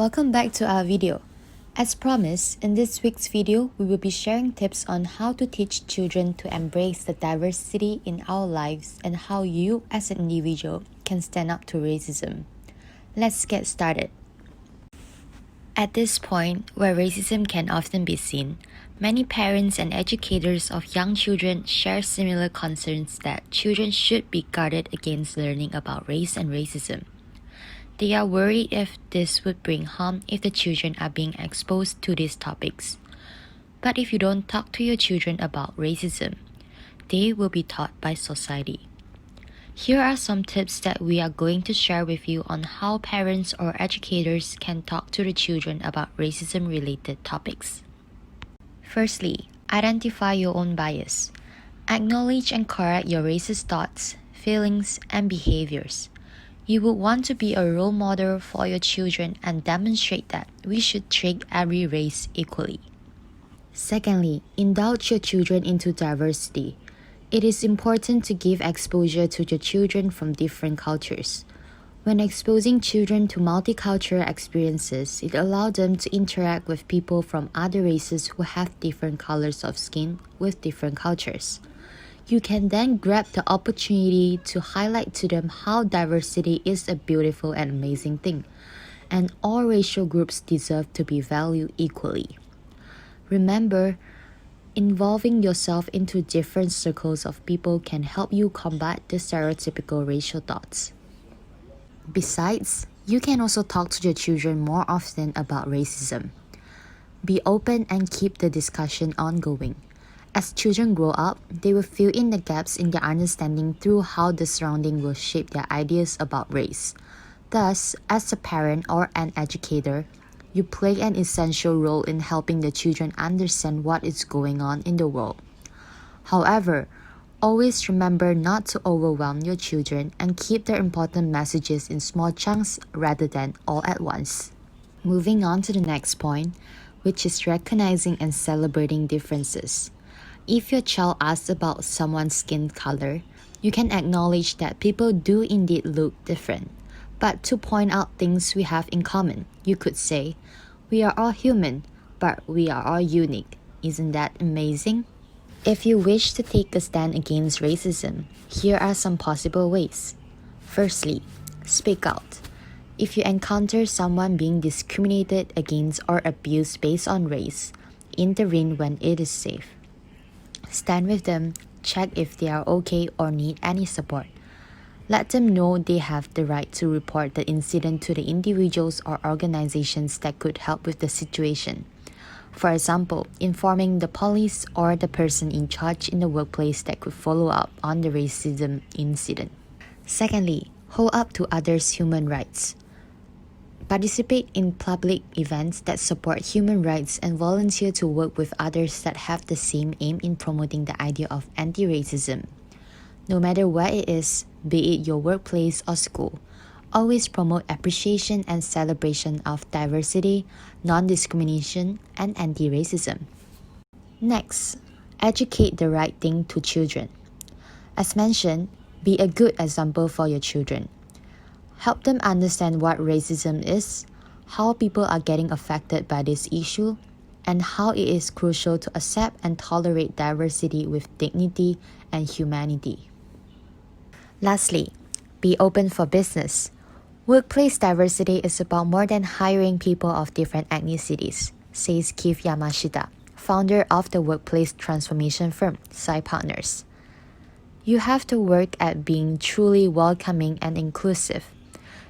Welcome back to our video. As promised, in this week's video, we will be sharing tips on how to teach children to embrace the diversity in our lives and how you as an individual can stand up to racism. Let's get started. At this point, where racism can often be seen, many parents and educators of young children share similar concerns that children should be guarded against learning about race and racism. They are worried if this would bring harm if the children are being exposed to these topics. But if you don't talk to your children about racism, they will be taught by society. Here are some tips that we are going to share with you on how parents or educators can talk to the children about racism-related topics. Firstly, identify your own bias. Acknowledge and correct your racist thoughts, feelings, and behaviors. You would want to be a role model for your children and demonstrate that we should treat every race equally. Secondly, indulge your children into diversity. It is important to give exposure to your children from different cultures. When exposing children to multicultural experiences, it allows them to interact with people from other races who have different colors of skin with different cultures. You can then grab the opportunity to highlight to them how diversity is a beautiful and amazing thing, and all racial groups deserve to be valued equally. Remember, involving yourself into different circles of people can help you combat the stereotypical racial thoughts. Besides, you can also talk to your children more often about racism. Be open and keep the discussion ongoing. As children grow up, they will fill in the gaps in their understanding through how the surrounding will shape their ideas about race. Thus, as a parent or an educator, you play an essential role in helping the children understand what is going on in the world. However, always remember not to overwhelm your children and keep their important messages in small chunks rather than all at once. Moving on to the next point, which is recognizing and celebrating differences. If your child asks about someone's skin color, you can acknowledge that people do indeed look different. But to point out things we have in common, you could say, "We are all human, but we are all unique. Isn't that amazing?" If you wish to take a stand against racism, here are some possible ways. Firstly, speak out. If you encounter someone being discriminated against or abused based on race, intervene when it is safe. Stand with them, check if they are okay or need any support. Let them know they have the right to report the incident to the individuals or organizations that could help with the situation. For example, informing the police or the person in charge in the workplace that could follow up on the racism incident. Secondly, hold up to others' human rights. Participate in public events that support human rights and volunteer to work with others that have the same aim in promoting the idea of anti-racism. No matter where it is, be it your workplace or school, always promote appreciation and celebration of diversity, non-discrimination, and anti-racism. Next, educate the right thing to children. As mentioned, be a good example for your children. Help them understand what racism is, how people are getting affected by this issue, and how it is crucial to accept and tolerate diversity with dignity and humanity. Lastly, be open for business. Workplace diversity is about more than hiring people of different ethnicities, says Keith Yamashita, founder of the workplace transformation firm, Sai Partners. You have to work at being truly welcoming and inclusive.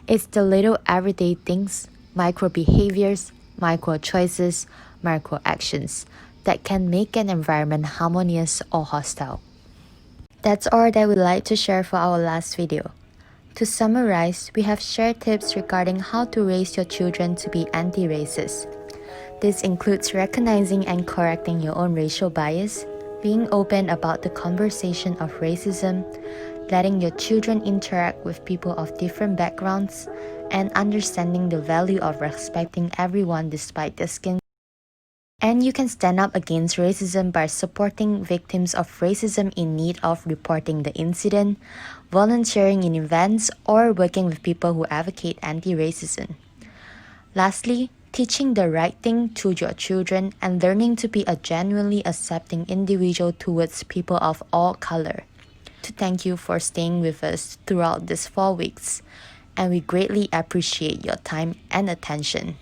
It's the little everyday things, micro behaviors, micro choices, micro actions that can make an environment harmonious or hostile. That's all that we'd like to share for our last video. To summarize, we have shared tips regarding how to raise your children to be anti-racist. This includes recognizing and correcting your own racial bias, being open about the conversation of racism, letting your children interact with people of different backgrounds, and understanding the value of respecting everyone despite their skin. And you can stand up against racism by supporting victims of racism in need of reporting the incident, volunteering in events, or working with people who advocate anti-racism. Lastly, teaching the right thing to your children and learning to be a genuinely accepting individual towards people of all color. To thank you for staying with us throughout these 4 weeks, and we greatly appreciate your time and attention.